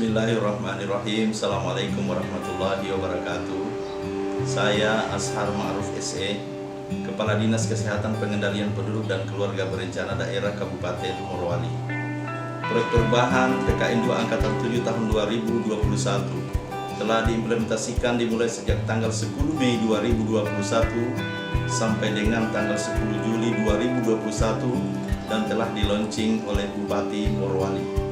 Bismillahirrahmanirrahim. Assalamualaikum warahmatullahi wabarakatuh. Saya Ashar Ma'ruf SE, Kepala Dinas Kesehatan Pengendalian Penduduk dan Keluarga Berencana Daerah Kabupaten Morowali. Proyek perubahan PKN 2 Angkatan 7 tahun 2021 telah diimplementasikan dimulai sejak tanggal 10 Mei 2021 sampai dengan tanggal 10 Juli 2021 dan telah di-launching oleh Bupati Morowali.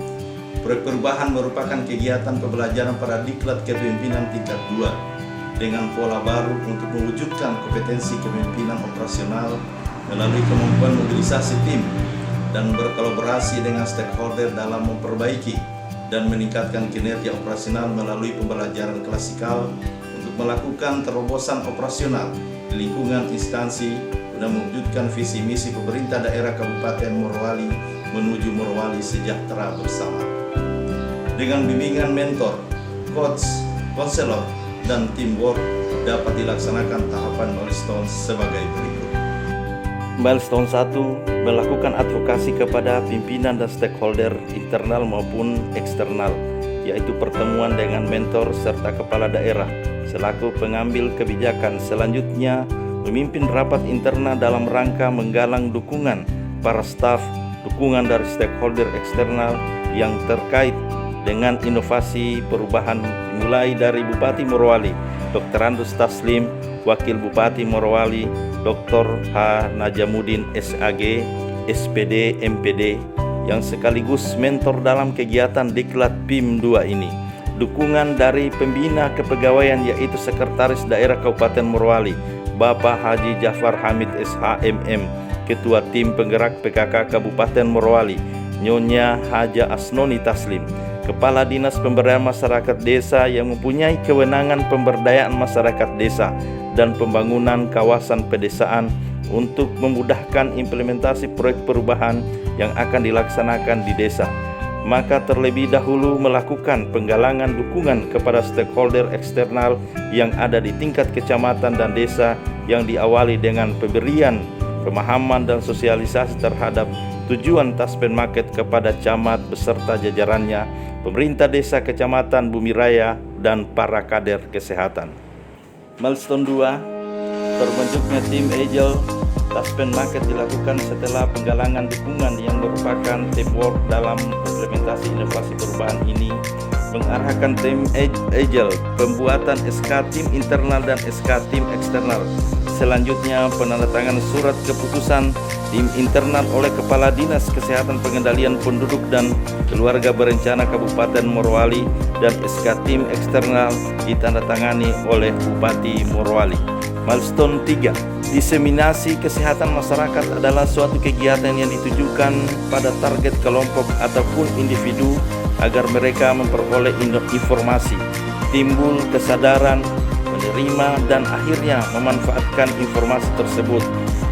Proyek perubahan merupakan kegiatan pembelajaran pada diklat kepemimpinan tingkat 2 dengan pola baru untuk mewujudkan kompetensi kepemimpinan operasional melalui kemampuan mobilisasi tim dan berkolaborasi dengan stakeholder dalam memperbaiki dan meningkatkan kinerja operasional melalui pembelajaran klasikal untuk melakukan terobosan operasional di lingkungan instansi guna mewujudkan visi misi pemerintah daerah Kabupaten Morowali menuju Morowali sejahtera bersama. Dengan bimbingan mentor, coach, konselor, dan teamwork dapat dilaksanakan tahapan milestone sebagai berikut. Milestone 1, melakukan advokasi kepada pimpinan dan stakeholder internal maupun eksternal, yaitu pertemuan dengan mentor serta kepala daerah selaku pengambil kebijakan. Selanjutnya, memimpin rapat internal dalam rangka menggalang dukungan para staf, dukungan dari stakeholder eksternal yang terkait dengan inovasi perubahan mulai dari Bupati Morowali, Dr. Andus Taslim, Wakil Bupati Morowali, Dr. H. Najamuddin SAG, SPD, MPD, yang sekaligus mentor dalam kegiatan Diklat PIM 2 ini. Dukungan dari pembina kepegawaian yaitu Sekretaris Daerah Kabupaten Morowali, Bapak Haji Jafar Hamid SHMM, Ketua Tim Penggerak PKK Kabupaten Morowali, Nyonya Haja Asnoni Taslim, Kepala Dinas Pemberdayaan Masyarakat Desa yang mempunyai kewenangan pemberdayaan masyarakat desa dan pembangunan kawasan pedesaan untuk memudahkan implementasi proyek perubahan yang akan dilaksanakan di desa. Maka terlebih dahulu melakukan penggalangan dukungan kepada stakeholder eksternal yang ada di tingkat kecamatan dan desa yang diawali dengan pemberian pemahaman dan sosialisasi terhadap tujuan Taspen Market kepada camat beserta jajarannya, pemerintah desa kecamatan Bumi Raya, dan para kader kesehatan. Milestone 2, terbentuknya tim Agile Taspen Market dilakukan setelah penggalangan dukungan yang merupakan teamwork dalam implementasi inovasi perubahan ini, mengarahkan tim Agile, pembuatan SK tim internal dan SK tim eksternal. Selanjutnya penandatangan surat keputusan tim internal oleh Kepala Dinas Kesehatan Pengendalian Penduduk dan Keluarga Berencana Kabupaten Morowali dan SK tim eksternal ditandatangani oleh Bupati Morowali. Milestone 3, diseminasi kesehatan masyarakat adalah suatu kegiatan yang ditujukan pada target kelompok ataupun individu agar mereka memperoleh informasi, timbul kesadaran, menerima dan akhirnya memanfaatkan informasi tersebut.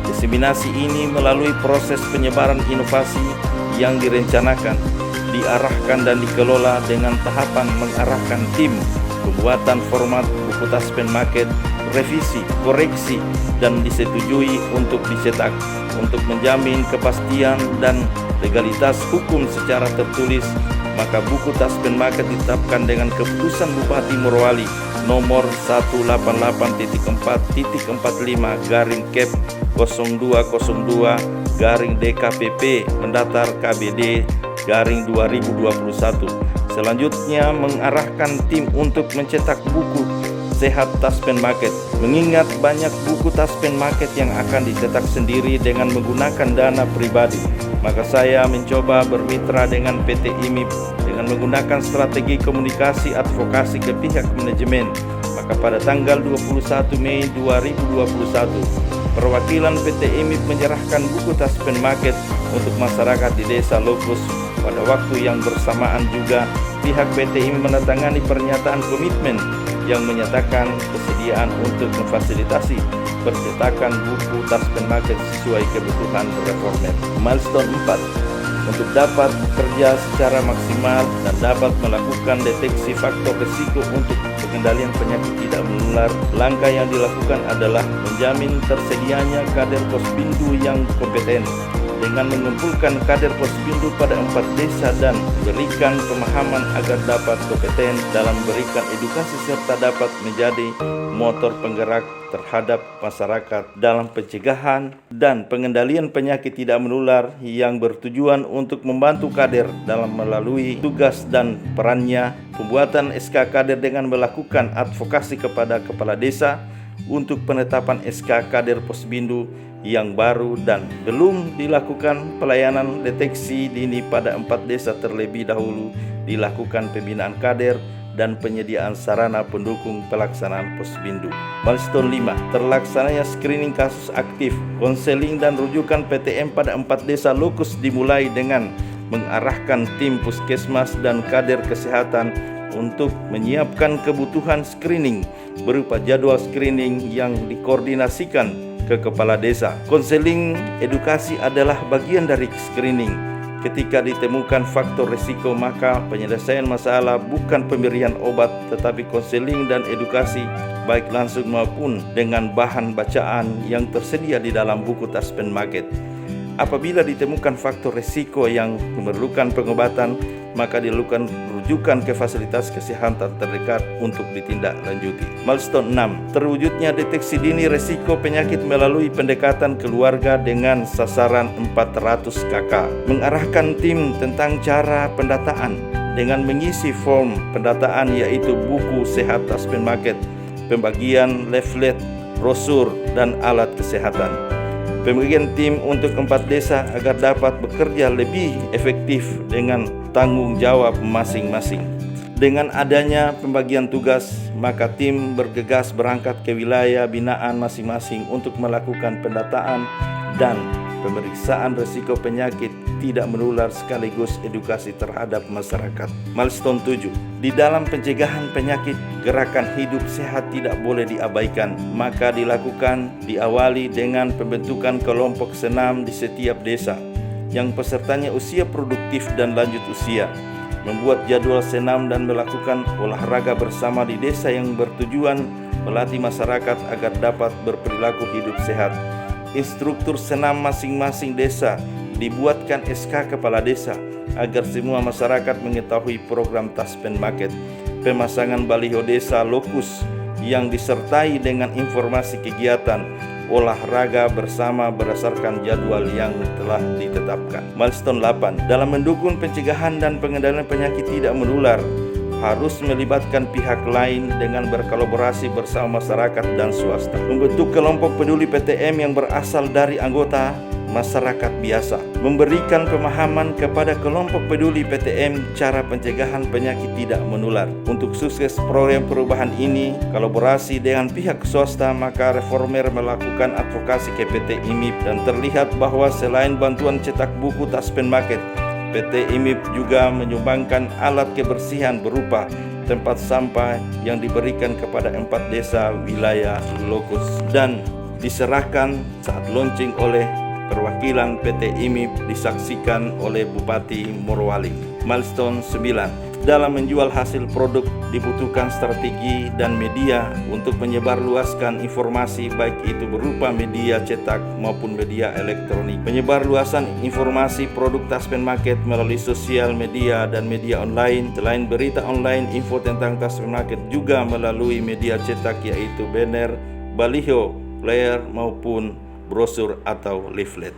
Diseminasi ini melalui proses penyebaran inovasi yang direncanakan, diarahkan dan dikelola dengan tahapan mengarahkan tim, pembuatan format buku Taspen Market, revisi, koreksi, dan disetujui untuk dicetak untuk menjamin kepastian dan legalitas hukum secara tertulis. Maka buku Taspen Market ditetapkan dengan keputusan Bupati Morowali nomor 188.4.5/Kep0202/DKPP mendatar KBD /2021. Selanjutnya mengarahkan tim untuk mencetak buku sehat Taspen Market. Mengingat banyak buku Taspen Market yang akan dicetak sendiri dengan menggunakan dana pribadi, maka saya mencoba bermitra dengan PT IMIP dengan menggunakan strategi komunikasi advokasi ke pihak manajemen. Maka pada tanggal 21 Mei 2021, perwakilan PT IMIP menyerahkan buku Taspen Market untuk masyarakat di Desa Lokus. Pada waktu yang bersamaan juga pihak PT IMIP menandatangani pernyataan komitmen yang menyatakan kesediaan untuk memfasilitasi percetakan buku Taspen Market sesuai kebutuhan reformer. Milestone 4, untuk dapat bekerja secara maksimal dan dapat melakukan deteksi faktor risiko untuk pengendalian penyakit tidak menular, langkah yang dilakukan adalah menjamin tersedianya kader Posbindu yang kompeten, dengan mengumpulkan kader Posbindu pada 4 desa dan berikan pemahaman agar dapat kompeten dalam memberikan edukasi serta dapat menjadi motor penggerak terhadap masyarakat dalam pencegahan dan pengendalian penyakit tidak menular yang bertujuan untuk membantu kader dalam melalui tugas dan perannya, pembuatan SK kader dengan melakukan advokasi kepada kepala desa untuk penetapan SK kader Posbindu yang baru dan belum dilakukan pelayanan deteksi dini pada 4 desa terlebih dahulu dilakukan pembinaan kader dan penyediaan sarana pendukung pelaksanaan Posbindu. Milestone 5. Terlaksananya screening kasus aktif, konseling dan rujukan PTM pada 4 desa lokus dimulai dengan mengarahkan tim puskesmas dan kader kesehatan untuk menyiapkan kebutuhan screening berupa jadwal screening yang dikoordinasikan ke kepala desa. Konseling edukasi adalah bagian dari screening. Ketika ditemukan faktor risiko, maka penyelesaian masalah bukan pemberian obat tetapi konseling dan edukasi baik langsung maupun dengan bahan bacaan yang tersedia di dalam buku Taspen Market. Apabila ditemukan faktor risiko yang memerlukan pengobatan, maka dilakukan rujukan ke fasilitas kesehatan terdekat untuk ditindaklanjuti. Milestone 6. Terwujudnya deteksi dini risiko penyakit melalui pendekatan keluarga dengan sasaran 400 KK. Mengarahkan tim tentang cara pendataan dengan mengisi form pendataan yaitu buku sehat Taspen Market, pembagian leaflet, brosur, dan alat kesehatan. Pembagian tim untuk 4 desa agar dapat bekerja lebih efektif dengan tanggung jawab masing-masing. Dengan adanya pembagian tugas, maka tim bergegas berangkat ke wilayah binaan masing-masing untuk melakukan pendataan dan pemeriksaan risiko penyakit tidak menular sekaligus edukasi terhadap masyarakat. Milestone 7. Di dalam pencegahan penyakit, gerakan hidup sehat tidak boleh diabaikan, maka diawali dengan pembentukan kelompok senam di setiap desa yang pesertanya usia produktif dan lanjut usia, membuat jadwal senam dan melakukan olahraga bersama di desa yang bertujuan melatih masyarakat agar dapat berperilaku hidup sehat. Instruktur senam masing-masing desa dibuatkan SK kepala desa agar semua masyarakat mengetahui program Taspen Market, pemasangan baliho desa lokus yang disertai dengan informasi kegiatan olahraga bersama berdasarkan jadwal yang telah ditetapkan. Milestone 8. Dalam mendukung pencegahan dan pengendalian penyakit tidak menular, harus melibatkan pihak lain dengan berkolaborasi bersama masyarakat dan swasta. Membentuk kelompok peduli PTM yang berasal dari anggota masyarakat biasa. Memberikan pemahaman kepada kelompok peduli PTM cara pencegahan penyakit tidak menular. Untuk sukses program perubahan ini, kolaborasi dengan pihak swasta, maka reformer melakukan advokasi ke PT IMIP dan terlihat bahwa selain bantuan cetak buku Taspen Market, PT IMIP juga menyumbangkan alat kebersihan berupa tempat sampah yang diberikan kepada 4 desa wilayah lokus dan diserahkan saat launching oleh perwakilan PT IMIP disaksikan oleh Bupati Morowali. Milestone 9. Dalam menjual hasil produk dibutuhkan strategi dan media untuk menyebarluaskan informasi baik itu berupa media cetak maupun media elektronik. Penyebarluasan informasi produk Taspen Market melalui sosial media dan media online. Selain berita online, info tentang Taspen Market juga melalui media cetak yaitu banner, baliho, flyer maupun brosur atau leaflet.